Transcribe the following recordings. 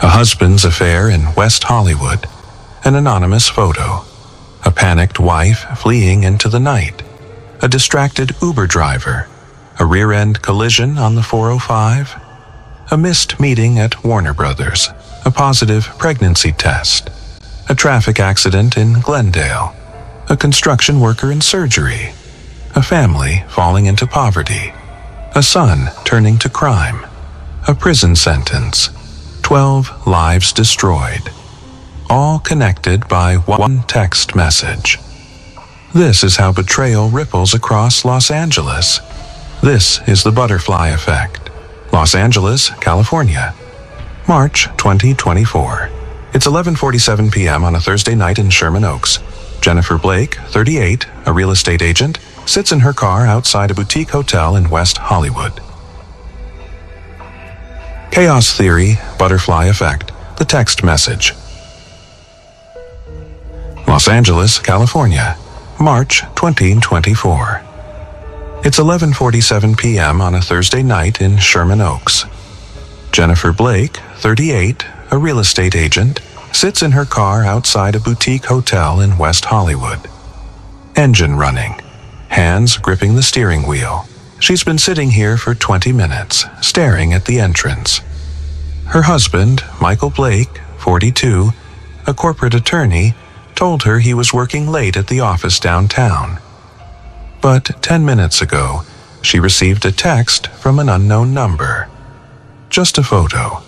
A husband's affair in West Hollywood. An anonymous photo. A panicked wife fleeing into the night. A distracted Uber driver. A rear-end collision on the 405. A missed meeting at Warner Brothers. A positive pregnancy test. A traffic accident in Glendale. A construction worker in surgery. A family falling into poverty. A son turning to crime. A prison sentence. 12 lives destroyed. All connected by one text message. This is how betrayal ripples across Los Angeles. This is the butterfly effect. Los Angeles, California. March 2024. It's 11:47 p.m. on a Thursday night in Sherman Oaks. Jennifer Blake, 38, a real estate agent, sits in her car outside a boutique hotel in West Hollywood. Chaos theory, butterfly effect, the text message. Los Angeles, California, March 2024. It's 11:47 p.m. on a Thursday night in Sherman Oaks. Jennifer Blake, 38, a real estate agent, sits in her car outside a boutique hotel in West Hollywood. Engine running, hands gripping the steering wheel. She's been sitting here for 20 minutes, staring at the entrance. Her husband, Michael Blake, 42, a corporate attorney, told her he was working late at the office downtown. But 10 minutes ago, she received a text from an unknown number. Just a photo.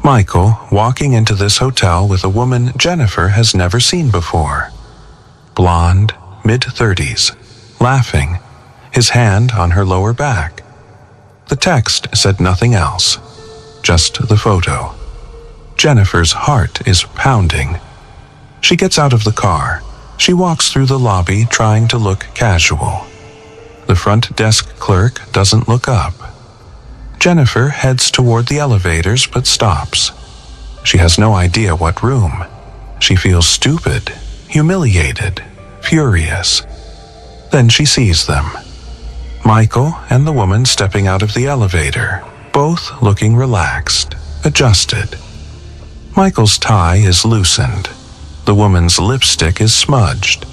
Michael walking into this hotel with a woman Jennifer has never seen before. Blonde, mid-30s, laughing, his hand on her lower back. The text said nothing else, just the photo. Jennifer's heart is pounding. She gets out of the car. She walks through the lobby trying to look casual. The front desk clerk doesn't look up. Jennifer heads toward the elevators but stops. She has no idea what room. She feels stupid, humiliated, furious. Then she sees them. Michael and the woman stepping out of the elevator, both looking relaxed, adjusted. Michael's tie is loosened. The woman's lipstick is smudged.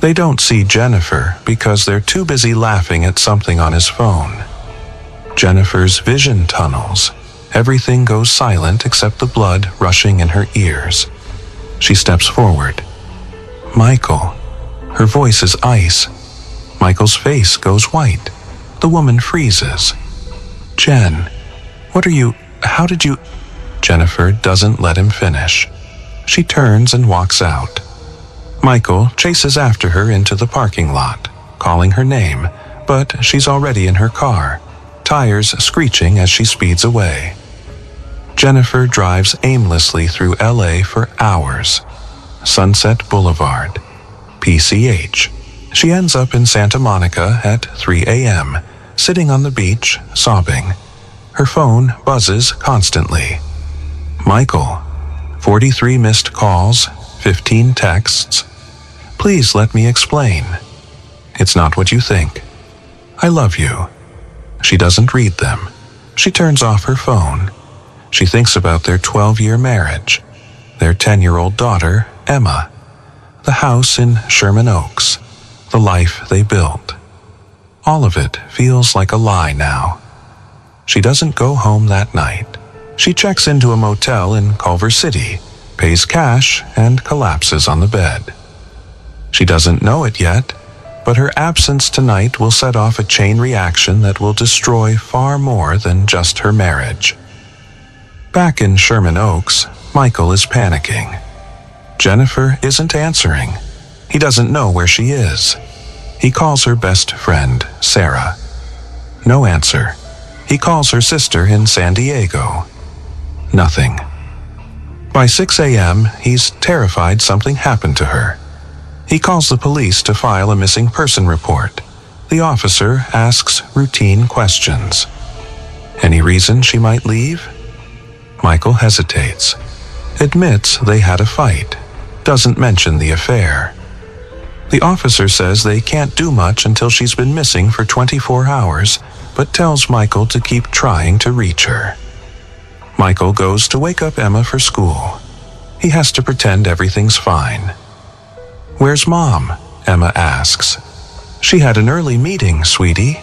They don't see Jennifer because they're too busy laughing at something on his phone. Jennifer's vision tunnels. Everything goes silent except the blood rushing in her ears. She steps forward. Michael. Her voice is ice. Michael's face goes white. The woman freezes. Jen, how did you... Jennifer doesn't let him finish. She turns and walks out. Michael chases after her into the parking lot, calling her name, but she's already in her car, tires screeching as she speeds away. Jennifer drives aimlessly through LA for hours. Sunset Boulevard, PCH. She ends up in Santa Monica at 3 a.m., sitting on the beach, sobbing. Her phone buzzes constantly. Michael. 43 missed calls, 15 texts. Please let me explain. It's not what you think. I love you. She doesn't read them. She turns off her phone. She thinks about their 12-year marriage, their 10-year-old daughter, Emma, the house in Sherman Oaks, the life they built. All of it feels like a lie now. She doesn't go home that night. She checks into a motel in Culver City, pays cash, and collapses on the bed. She doesn't know it yet, but her absence tonight will set off a chain reaction that will destroy far more than just her marriage. Back in Sherman Oaks, Michael is panicking. Jennifer isn't answering. He doesn't know where she is. He calls her best friend, Sarah. No answer. He calls her sister in San Diego. Nothing. By 6 a.m., he's terrified something happened to her. He calls the police to file a missing person report. The officer asks routine questions. Any reason she might leave? Michael hesitates. Admits they had a fight. Doesn't mention the affair. The officer says they can't do much until she's been missing for 24 hours, but tells Michael to keep trying to reach her. Michael goes to wake up Emma for school. He has to pretend everything's fine. "Where's Mom?" Emma asks. "She had an early meeting, sweetie."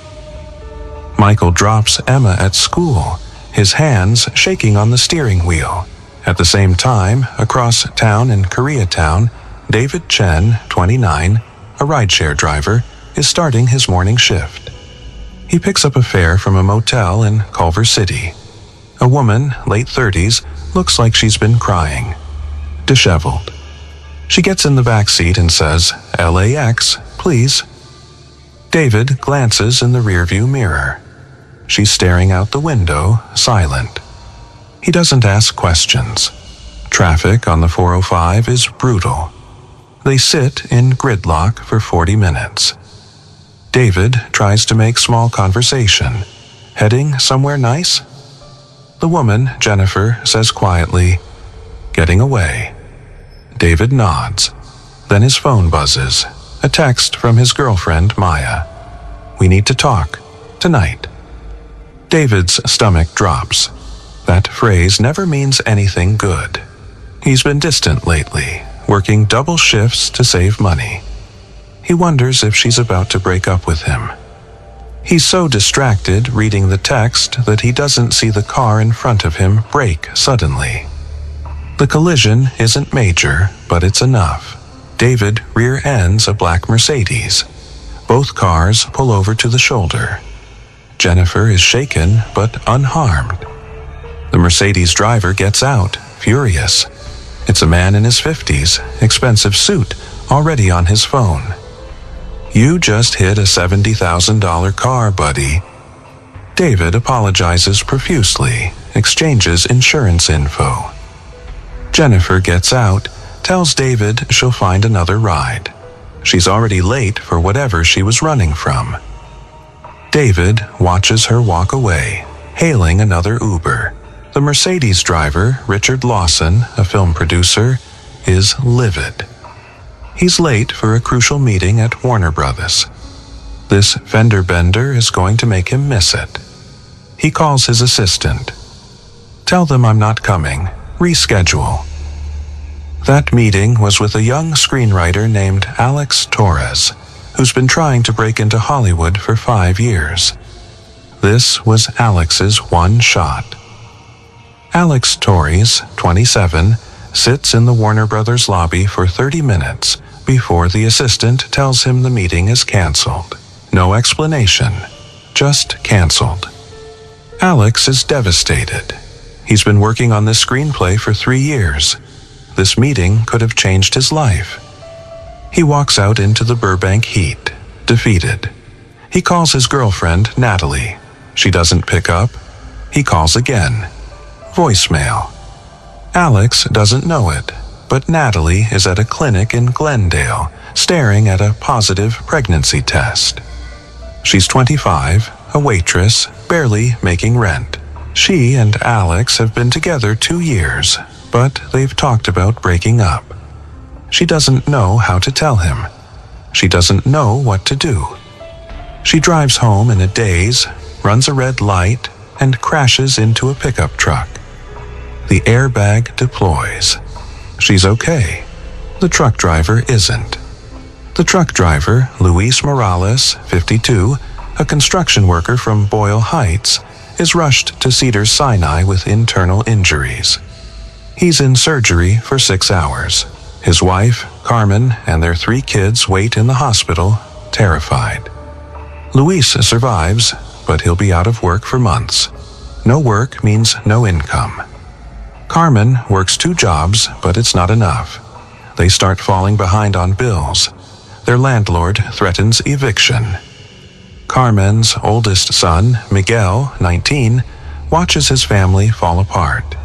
Michael drops Emma at school, his hands shaking on the steering wheel. At the same time, across town in Koreatown, David Chen, 29, a rideshare driver, is starting his morning shift. He picks up a fare from a motel in Culver City. A woman, late 30s, looks like she's been crying. Disheveled. She gets in the back seat and says, "LAX, please." David glances in the rearview mirror. She's staring out the window, silent. He doesn't ask questions. Traffic on the 405 is brutal. They sit in gridlock for 40 minutes. David tries to make small conversation. "Heading somewhere nice?" The woman, Jennifer, says quietly, "Getting away." David nods. Then his phone buzzes. A text from his girlfriend, Maya. "We need to talk. Tonight." David's stomach drops. That phrase never means anything good. He's been distant lately, working double shifts to save money. He wonders if she's about to break up with him. He's so distracted reading the text that he doesn't see the car in front of him brake suddenly. The collision isn't major, but it's enough. David rear ends a black Mercedes. Both cars pull over to the shoulder. Jennifer is shaken but unharmed. The Mercedes driver gets out, furious. It's a man in his 50s, expensive suit, already on his phone. "You just hit a $70,000 car, buddy." David apologizes profusely, exchanges insurance info. Jennifer gets out, tells David she'll find another ride. She's already late for whatever she was running from. David watches her walk away, hailing another Uber. The Mercedes driver, Richard Lawson, a film producer, is livid. He's late for a crucial meeting at Warner Brothers. This fender bender is going to make him miss it. He calls his assistant. "Tell them I'm not coming. Reschedule." That meeting was with a young screenwriter named Alex Torres, who's been trying to break into Hollywood for 5 years. This was Alex's one shot. Alex Torres, 27, sits in the Warner Brothers lobby for 30 minutes before the assistant tells him the meeting is canceled. No explanation, just canceled. Alex is devastated. He's been working on this screenplay for 3 years. This meeting could have changed his life. He walks out into the Burbank heat, defeated. He calls his girlfriend, Natalie. She doesn't pick up. He calls again. Voicemail. Alex doesn't know it, but Natalie is at a clinic in Glendale, staring at a positive pregnancy test. She's 25, a waitress, barely making rent. She and Alex have been together 2 years, but they've talked about breaking up. She doesn't know how to tell him. She doesn't know what to do. She drives home in a daze, runs a red light, and crashes into a pickup truck. The airbag deploys. She's okay. The truck driver isn't. The truck driver, Luis Morales, 52, a construction worker from Boyle Heights, is rushed to Cedars-Sinai with internal injuries. He's in surgery for 6 hours. His wife, Carmen, and their 3 kids wait in the hospital, terrified. Luis survives, but he'll be out of work for months. No work means no income. Carmen works 2 jobs, but it's not enough. They start falling behind on bills. Their landlord threatens eviction. Carmen's oldest son, Miguel, 19, watches his family fall apart.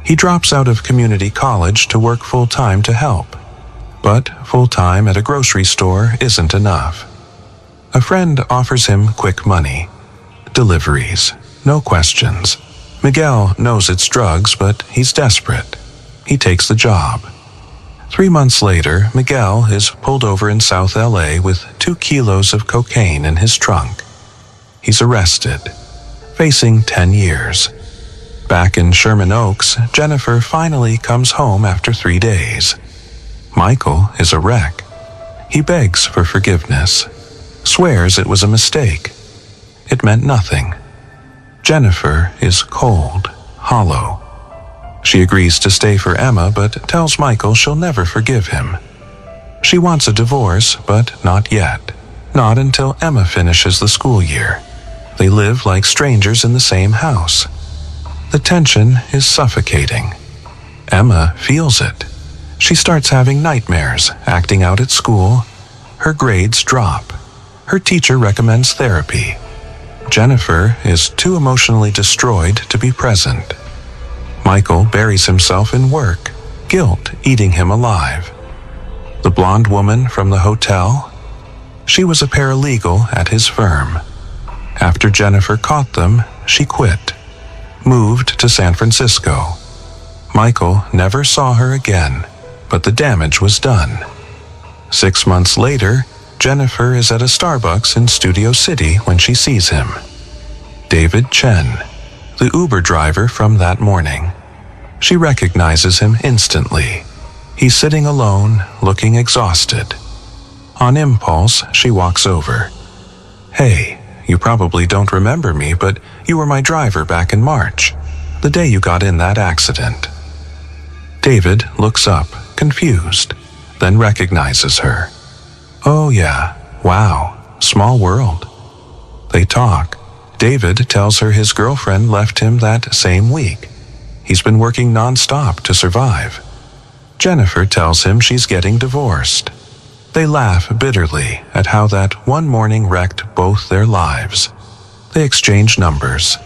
He drops out of community college to work full-time to help. But full-time at a grocery store isn't enough. A friend offers him quick money. Deliveries, no questions. Miguel knows it's drugs, but he's desperate. He takes the job. 3 months later, Miguel is pulled over in South LA with 2 kilos of cocaine in his trunk. He's arrested, facing 10 years. Back in Sherman Oaks, Jennifer finally comes home after 3 days. Michael is a wreck. He begs for forgiveness, swears it was a mistake. It meant nothing. Jennifer is cold, hollow. She agrees to stay for Emma, but tells Michael she'll never forgive him. She wants a divorce, but not yet. Not until Emma finishes the school year. They live like strangers in the same house. The tension is suffocating. Emma feels it. She starts having nightmares, acting out at school. Her grades drop. Her teacher recommends therapy. Jennifer is too emotionally destroyed to be present. Michael buries himself in work, guilt eating him alive. The blonde woman from the hotel? She was a paralegal at his firm. After Jennifer caught them, she quit, moved to San Francisco. Michael never saw her again, but the damage was done. 6 months later, Jennifer is at a Starbucks in Studio City when she sees him. David Chen, the Uber driver from that morning. She recognizes him instantly. He's sitting alone, looking exhausted. On impulse, she walks over. "Hey, you probably don't remember me, but you were my driver back in March, the day you got in that accident." David looks up, confused, then recognizes her. "Oh yeah, wow, small world." They talk. David tells her his girlfriend left him that same week. He's been working non-stop to survive. Jennifer tells him she's getting divorced. They laugh bitterly at how that one morning wrecked both their lives. They exchange numbers,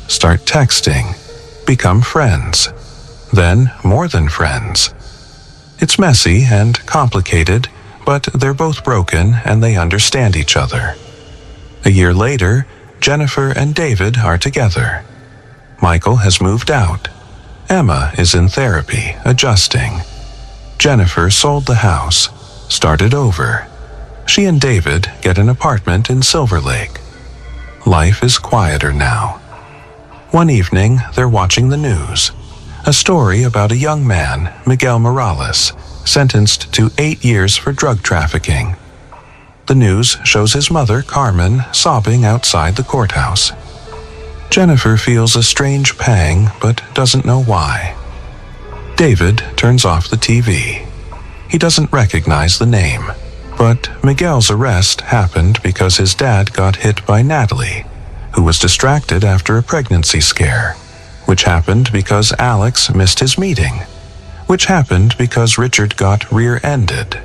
start texting, become friends, then more than friends. It's messy and complicated, but they're both broken and they understand each other. A year later, Jennifer and David are together. Michael has moved out. Emma is in therapy, adjusting. Jennifer sold the house, started over. She and David get an apartment in Silver Lake. Life is quieter now. One evening, they're watching the news. A story about a young man, Miguel Morales, sentenced to 8 years for drug trafficking. The news shows his mother, Carmen, sobbing outside the courthouse. Jennifer feels a strange pang, but doesn't know why. David turns off the TV. He doesn't recognize the name, but Miguel's arrest happened because his dad got hit by Natalie, who was distracted after a pregnancy scare, which happened because Alex missed his meeting, which happened because Richard got rear-ended,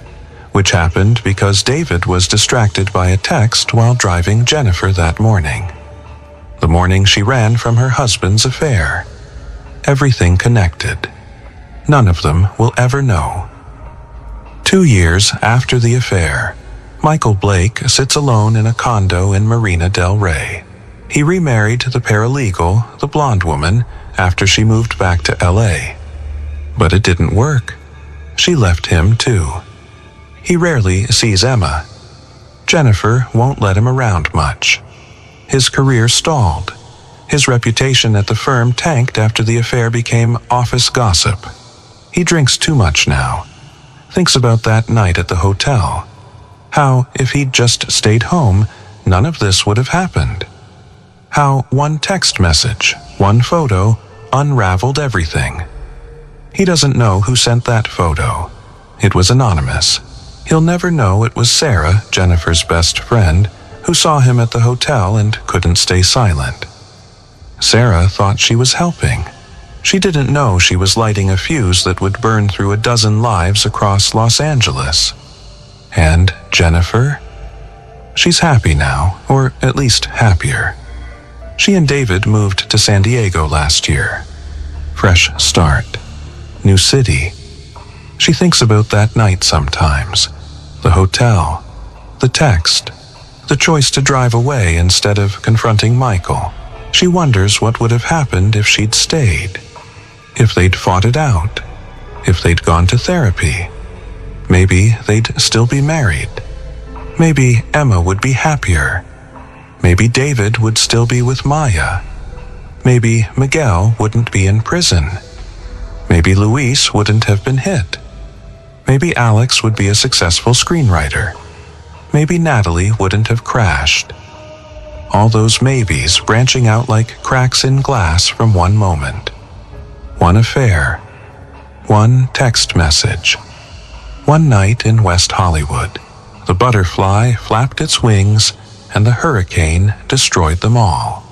which happened because David was distracted by a text while driving Jennifer that morning. The morning she ran from her husband's affair. Everything connected. None of them will ever know. 2 years after the affair, Michael Blake sits alone in a condo in Marina del Rey. He remarried the paralegal, the blonde woman, after she moved back to LA. But it didn't work. She left him too. He rarely sees Emma. Jennifer won't let him around much. His career stalled. His reputation at the firm tanked after the affair became office gossip. He drinks too much now. Thinks about that night at the hotel. How, if he'd just stayed home, none of this would have happened. How one text message, one photo, unraveled everything. He doesn't know who sent that photo. It was anonymous. He'll never know it was Sarah, Jennifer's best friend, who saw him at the hotel and couldn't stay silent. Sarah thought she was helping. She didn't know she was lighting a fuse that would burn through a dozen lives across Los Angeles. And Jennifer? She's happy now, or at least happier. She and David moved to San Diego last year. Fresh start. New city. She thinks about that night sometimes. The hotel. The text. The choice to drive away instead of confronting Michael. She wonders what would have happened if she'd stayed. If they'd fought it out. If they'd gone to therapy. Maybe they'd still be married. Maybe Emma would be happier. Maybe David would still be with Maya. Maybe Miguel wouldn't be in prison. Maybe Luis wouldn't have been hit. Maybe Alex would be a successful screenwriter. Maybe Natalie wouldn't have crashed. All those maybes branching out like cracks in glass from one moment. One affair. One text message. One night in West Hollywood. The butterfly flapped its wings and the hurricane destroyed them all.